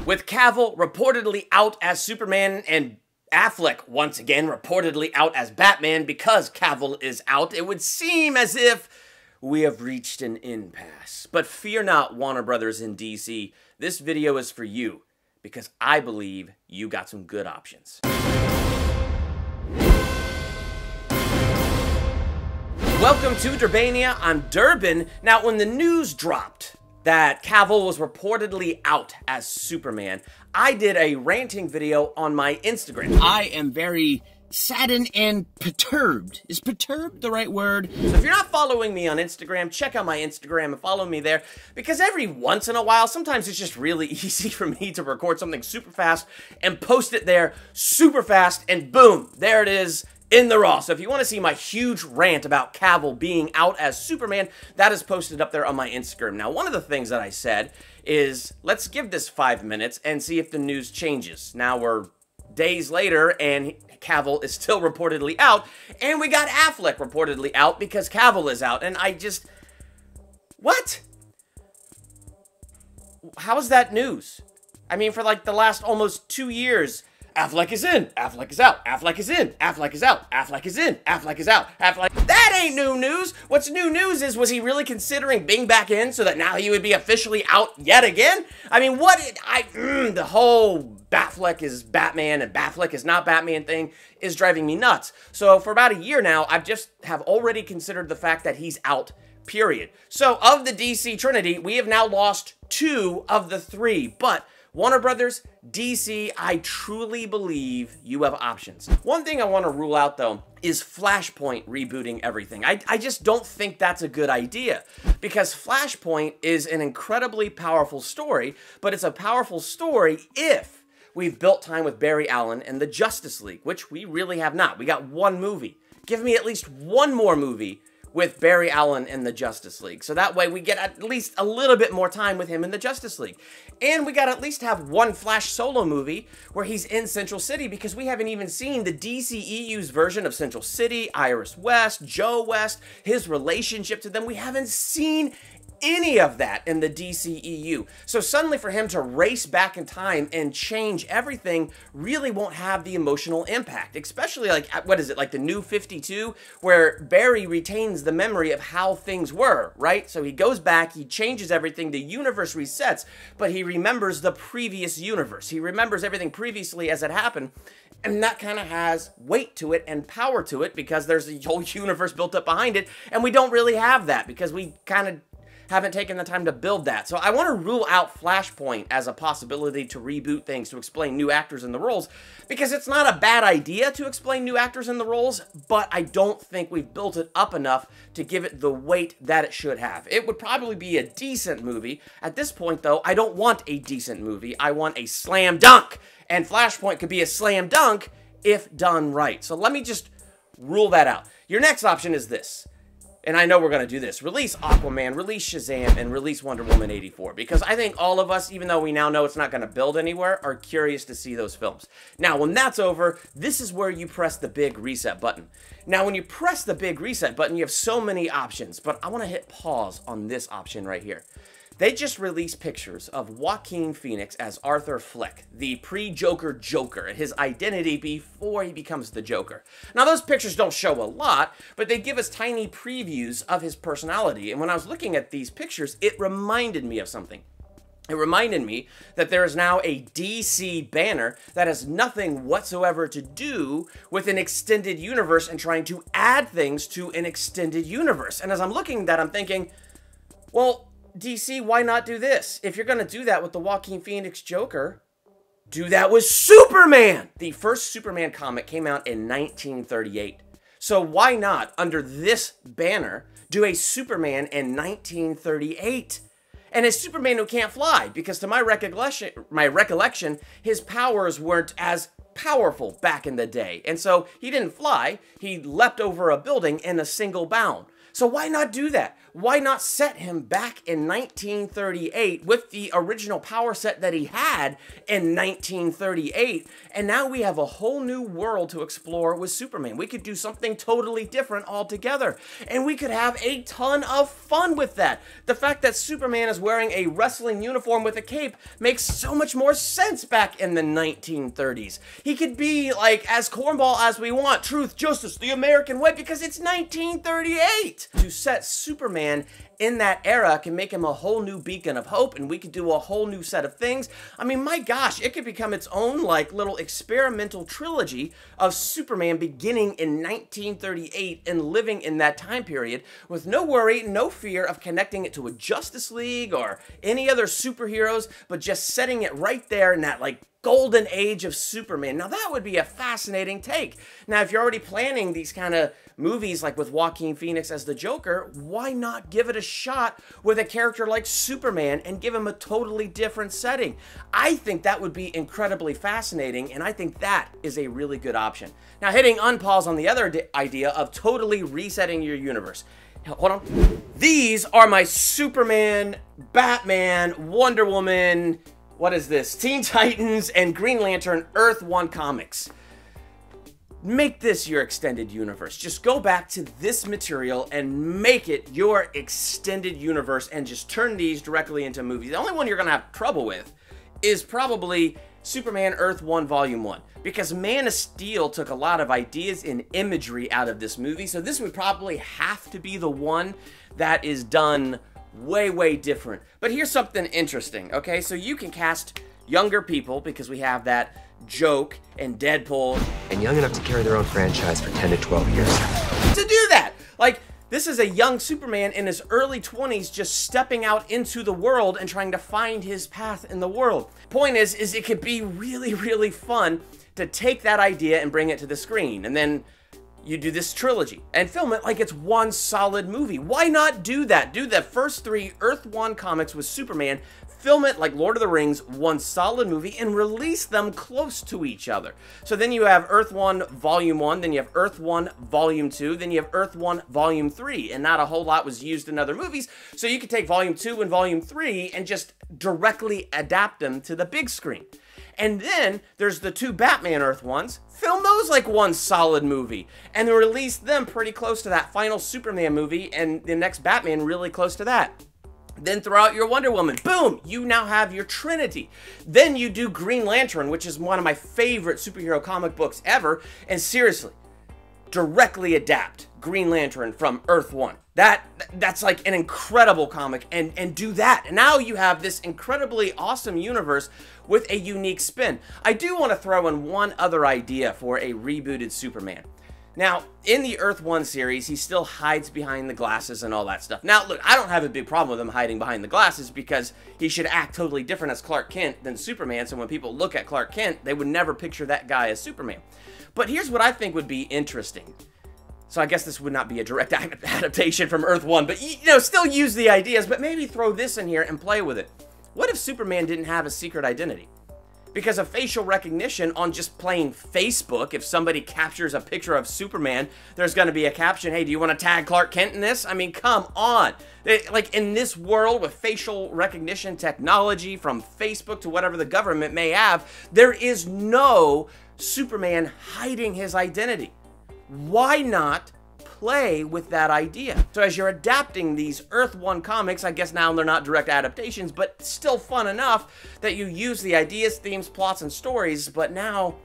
With Cavill reportedly out as Superman and Affleck once again reportedly out as Batman because Cavill is out, it would seem as if we have reached an impasse. But fear not, Warner Brothers in DC, this video is for you because I believe you got some good options. Welcome to Durbania. I'm Durbin. Now, when the news dropped that Cavill was reportedly out as Superman, I did a ranting video on my Instagram. I am very saddened and perturbed. Is perturbed the right word? So if you're not following me on Instagram, check out my Instagram and follow me there, because every once in a while, sometimes it's just really easy for me to record something super fast and post it there super fast, and boom, there it is in the raw. So if you want to see my huge rant about Cavill being out as Superman, that is posted up there on my Instagram. Now, one of the things that I said is, let's give this 5 minutes and see if the news changes. Now we're days later, and Cavill is still reportedly out, and we got Affleck reportedly out because Cavill is out, and I just... What? How is that news? I mean, for like the last almost 2 years, Affleck is in, Affleck is out, Affleck is in, Affleck is out, Affleck is in, Affleck is out, Affleck... That ain't new news! What's new news is, was he really considering being back in so that now he would be officially out yet again? I mean, what... the whole Affleck is Batman and Affleck is not Batman thing is driving me nuts. So for about a year now, I just have already considered the fact that he's out, period. So of the DC Trinity, we have now lost 2 of the 3, but Warner Brothers, DC, I truly believe you have options. One thing I want to rule out, though, is Flashpoint rebooting everything. I just don't think that's a good idea, because Flashpoint is an incredibly powerful story, but it's a powerful story if we've built time with Barry Allen and the Justice League, which we really have not. We got 1 movie. Give me at least 1 more movie with Barry Allen and the Justice League. So that way we get at least a little bit more time with him in the Justice League. And we got to at least have 1 Flash solo movie where he's in Central City, because we haven't even seen the DCEU's version of Central City, Iris West, Joe West, his relationship to them. We haven't seen any of that in the DCEU. So suddenly for him to race back in time and change everything really won't have the emotional impact, especially like, what is it, like the New 52, where Barry retains the memory of how things were, right? So he goes back, he changes everything, the universe resets, but he remembers the previous universe. He remembers everything previously as it happened, and that kind of has weight to it and power to it because there's a whole universe built up behind it, and we don't really have that because we kind of haven't taken the time to build that. So I want to rule out Flashpoint as a possibility to reboot things, to explain new actors in the roles, because it's not a bad idea to explain new actors in the roles, but I don't think we've built it up enough to give it the weight that it should have. It would probably be a decent movie. At this point, though, I don't want a decent movie. I want a slam dunk, and Flashpoint could be a slam dunk if done right. So let me just rule that out. Your next option is this. And I know we're going to do this. Release Aquaman, release Shazam, and release Wonder Woman 84. Because I think all of us, even though we now know it's not going to build anywhere, are curious to see those films. Now, when that's over, this is where you press the big reset button. Now, when you press the big reset button, you have so many options. But I want to hit pause on this option right here. They just released pictures of Joaquin Phoenix as Arthur Fleck, the pre-Joker Joker, his identity before he becomes the Joker. Now, those pictures don't show a lot, but they give us tiny previews of his personality. And when I was looking at these pictures, it reminded me of something. It reminded me that there is now a DC banner that has nothing whatsoever to do with an extended universe and trying to add things to an extended universe. And as I'm looking at that, I'm thinking, well, DC, why not do this? If you're going to do that with the Joaquin Phoenix Joker, do that with Superman! The first Superman comic came out in 1938. So why not, under this banner, do a Superman in 1938? And a Superman who can't fly, because to my recollection, his powers weren't as powerful back in the day. And so he didn't fly, he leapt over a building in a single bound. So why not do that? why not set him back in 1938 with the original power set that he had in 1938? And now we have a whole new world to explore with Superman. We could do something totally different altogether. And we could have a ton of fun with that. The fact that Superman is wearing a wrestling uniform with a cape makes so much more sense back in the 1930s. He could be like as cornball as we want. Truth, justice, the American way, because it's 1938. To set Superman in that era can make him a whole new beacon of hope, and we could do a whole new set of things. I mean, my gosh, it could become its own like little experimental trilogy of Superman beginning in 1938 and living in that time period with no worry, no fear of connecting it to a Justice League or any other superheroes, but just setting it right there in that like golden age of Superman. Now that would be a fascinating take. Now if you're already planning these kind of movies like with Joaquin Phoenix as the Joker, why not give it a shot with a character like Superman and give him a totally different setting? I think that would be incredibly fascinating, and I think that is a really good option. Now hitting unpause on the other idea of totally resetting your universe. Hold on. These are my Superman, Batman, Wonder Woman, what is this? Teen Titans and Green Lantern Earth 1 comics. Make this your extended universe. Just go back to this material and make it your extended universe and just turn these directly into movies. The only one you're going to have trouble with is probably Superman Earth 1 Volume 1. Because Man of Steel took a lot of ideas and imagery out of this movie. So this would probably have to be the one that is done way different. But here's something interesting, okay? So you can cast younger people because we have that Joke and Deadpool. And young enough to carry their own franchise for 10 to 12 years. To do that! Like, this is a young Superman in his early 20s just stepping out into the world and trying to find his path in the world. Point is it could be really fun to take that idea and bring it to the screen. And then you do this trilogy and film it like it's one solid movie. Why not do that? Do the first 3 Earth 1 comics with Superman, film it like Lord of the Rings, one solid movie, and release them close to each other. So then you have Earth 1 Volume 1, then you have Earth 1 Volume 2, then you have Earth 1 Volume 3, and not a whole lot was used in other movies, so you could take Volume 2 and Volume 3 and just directly adapt them to the big screen. And then there's the 2 Batman Earth 1s. Film those like one solid movie and then release them pretty close to that final Superman movie and the next Batman really close to that. Then throw out your Wonder Woman. Boom! You now have your Trinity. Then you do Green Lantern, which is one of my favorite superhero comic books ever. And seriously, directly adapt Green Lantern from Earth 1. That's like an incredible comic, and do that. And now you have this incredibly awesome universe with a unique spin. I do want to throw in one other idea for a rebooted Superman. Now, in the Earth 1 series, he still hides behind the glasses and all that stuff. Now, look, I don't have a big problem with him hiding behind the glasses because he should act totally different as Clark Kent than Superman, so when people look at Clark Kent, they would never picture that guy as Superman. But here's what I think would be interesting. So I guess this would not be a direct adaptation from Earth 1, but, you know, still use the ideas, but maybe throw this in here and play with it. What if Superman didn't have a secret identity? Because of facial recognition on just plain Facebook, if somebody captures a picture of Superman, there's going to be a caption, hey, do you want to tag Clark Kent in this? I mean, come on. Like, in this world with facial recognition technology from Facebook to whatever the government may have, there is no Superman hiding his identity. Why not play with that idea? So as you're adapting these Earth 1 comics, I guess now they're not direct adaptations, but still fun enough that you use the ideas, themes, plots, and stories, but now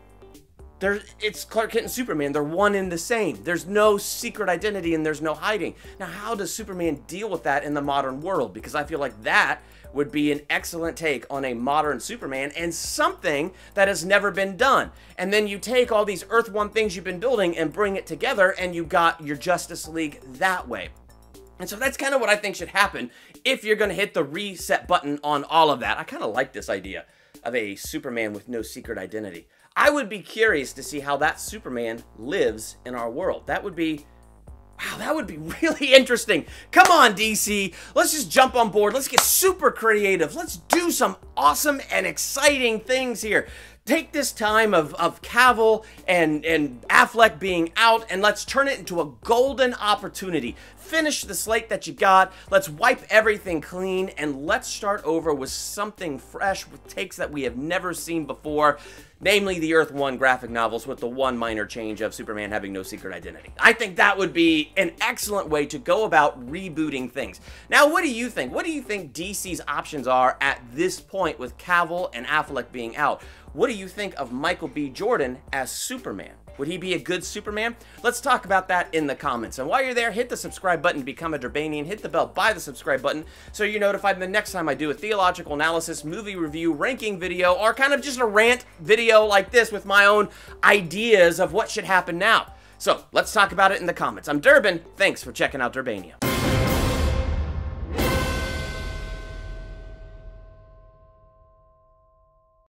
it's Clark Kent and Superman. They're one and the same. There's no secret identity and there's no hiding. Now, how does Superman deal with that in the modern world? Because I feel like that would be an excellent take on a modern Superman and something that has never been done. And then you take all these Earth 1 things you've been building and bring it together and you got your Justice League that way. And so that's kind of what I think should happen if you're going to hit the reset button on all of that. I kind of like this idea of a Superman with no secret identity. I would be curious to see how that Superman lives in our world. That would be, wow, that would be really interesting. Come on, DC. Let's just jump on board. Let's get super creative. Let's do some awesome and exciting things here. Take this time of Cavill and Affleck being out, and let's turn it into a golden opportunity. Finish the slate that you got. Let's wipe everything clean, and let's start over with something fresh with takes that we have never seen before, namely the Earth 1 graphic novels with the one minor change of Superman having no secret identity. I think that would be an excellent way to go about rebooting things. Now, what do you think? What do you think DC's options are at this point with Cavill and Affleck being out? What do you think of Michael B. Jordan as Superman? Would he be a good Superman? Let's talk about that in the comments. And while you're there, hit the subscribe button, become a Durbanian, hit the bell by the subscribe button so you're notified the next time I do a theological analysis, movie review, ranking video, or kind of just a rant video like this with my own ideas of what should happen now. So let's talk about it in the comments. I'm Durban. Thanks for checking out Durbania.